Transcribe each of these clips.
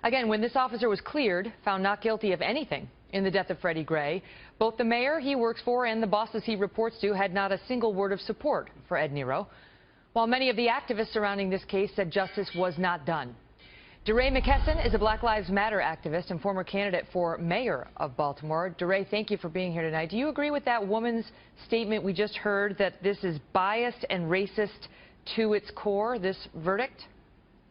Again, when this officer was cleared, found not guilty of anything in the death of Freddie Gray, both the mayor he works for and the bosses he reports to had not a single word of support for Ed Nero, while many of the activists surrounding this case said justice was not done. DeRay McKesson is a Black Lives Matter activist and former candidate for mayor of Baltimore. DeRay, thank you for being here tonight. Do you agree with that woman's statement we just heard, that this is biased and racist to its core, this verdict?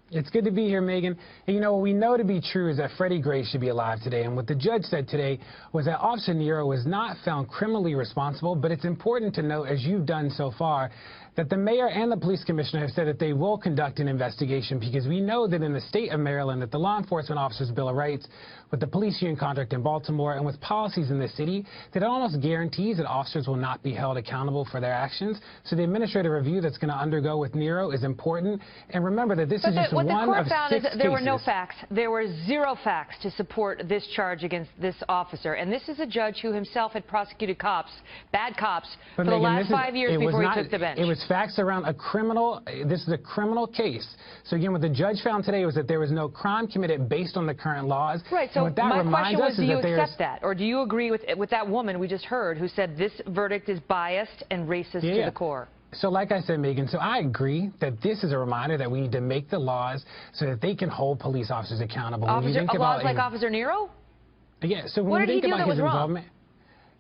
It's good to be here, Megan. And, you know, what we know to be true is that Freddie Gray should be alive today. And what the judge said today was that Officer Nero was not found criminally responsible. But it's important to note, as you've done so far, that the mayor and the police commissioner have said that they will conduct an investigation, because we know that in the state of Maryland, that the Law Enforcement Officers Bill of Rights, with the police union contract in Baltimore, and with policies in the city, that almost guarantees that officers will not be held accountable for their actions. So the administrative review that's going to undergo with Nero is important. And remember that this is just one of 6 cases. What the court found is that there were no facts. There were zero facts to support this charge against this officer. And this is a judge who himself had prosecuted cops, bad cops, for the last 5 years before he took the bench. It was facts around a criminal. This is a criminal case. So again, what the judge found today was that there was no crime committed based on the current laws. Right. So my question was, do you accept that, or do you agree with that woman we just heard who said this verdict is biased and racist to the core? So like I said, Megan, so I agree that this is a reminder that we need to make the laws so that they can hold police officers accountable. Laws like Officer Nero? Yeah. So when you think about his involvement.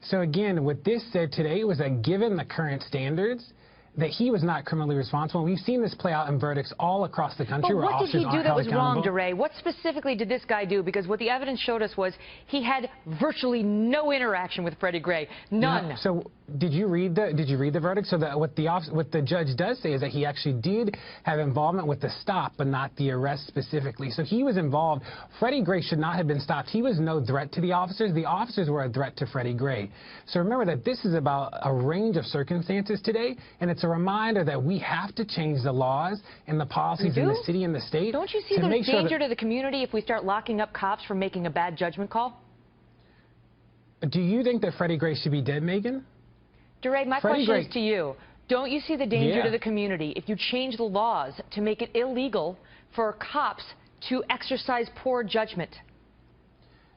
So again, what this said today was that given the current standards, that he was not criminally responsible. We've seen this play out in verdicts all across the country. But what did he do that was wrong, DeRay? What specifically did this guy do? Because what the evidence showed us was he had virtually no interaction with Freddie Gray. None. No. So did you read the verdict? So that what the judge does say is that he actually did have involvement with the stop, but not the arrest specifically. So he was involved. Freddie Gray should not have been stopped. He was no threat to the officers. The officers were a threat to Freddie Gray. So remember that this is about a range of circumstances today, and it's a reminder that we have to change the laws and the policies in the city and the state. Don't you see the danger to the community if we start locking up cops for making a bad judgment call? Do you think that Freddie Gray should be dead, Megan? DeRay, my question is to you. Don't you see the danger to the community if you change the laws to make it illegal for cops to exercise poor judgment?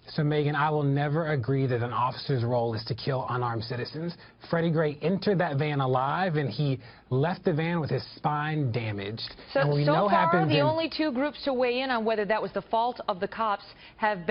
So, Megan, I will never agree that an officer's role is to kill unarmed citizens. Freddie Gray entered that van alive, and he left the van with his spine damaged. So far, the only 2 groups to weigh in on whether that was the fault of the cops have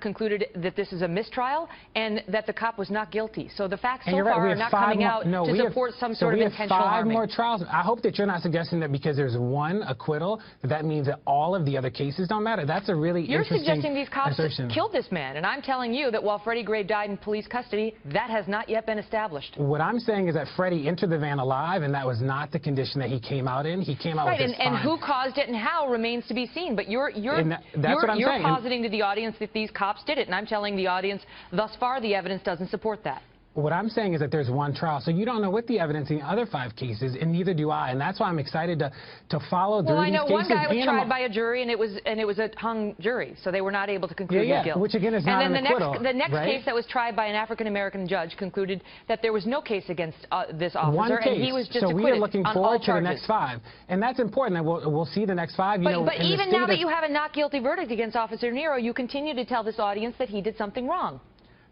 concluded that this is a mistrial and that the cop was not guilty. So the facts so far are not coming out to support some sort of intentional harming. We have 5 more trials. I hope that you're not suggesting that because there's 1 acquittal, that means that all of the other cases don't matter. That's a really interesting assertion. You're suggesting these cops killed this man, and I'm telling you that while Freddie Gray died in police custody, that has not yet been established. What I'm saying is that Freddie entered the van alive, and that was not the condition that he came out in. He came out with his spine. And who caused it and how remains to be seen. But you're positing to the audience that these cops did it, and I'm telling the audience thus far the evidence doesn't support that. What I'm saying is that there's 1 trial, so you don't know what the evidence in the other 5 cases, and neither do I, and that's why I'm excited to follow through these cases. Well, I know one guy was tried by a jury, and it was a hung jury, so they were not able to conclude his guilt. Which again is not an acquittal. And then the next case that was tried by an African-American judge concluded that there was no case against this officer, and he was just acquitted. So we are looking forward to the next 5, and that's important. And we'll see the next 5. But even now that you have a not guilty verdict against Officer Nero, you continue to tell this audience that he did something wrong.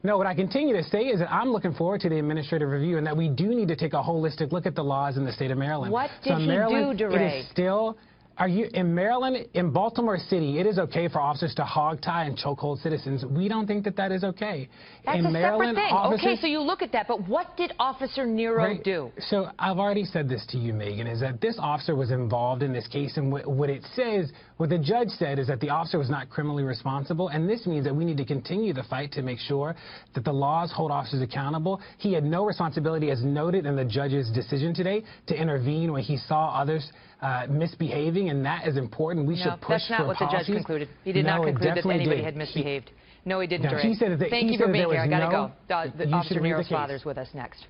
No, what I continue to say is that I'm looking forward to the administrative review, and that we do need to take a holistic look at the laws in the state of Maryland. What did he do, DeRay? It is still... in Maryland, in Baltimore City, it is okay for officers to hog tie and chokehold citizens. We don't think that that is okay. That's a separate thing. Okay, so you look at that, but what did Officer Nero do? So I've already said this to you, Megan, is that this officer was involved in this case, and what the judge said is that the officer was not criminally responsible, and this means that we need to continue the fight to make sure that the laws hold officers accountable. He had no responsibility, as noted in the judge's decision today, to intervene when he saw others misbehaving, and that is important. We should push for policies. That's not what the judge concluded. He did not conclude that anybody had misbehaved. No, he didn't. He said that Thank you for being here. I got to go. Officer Nero's father's with us next.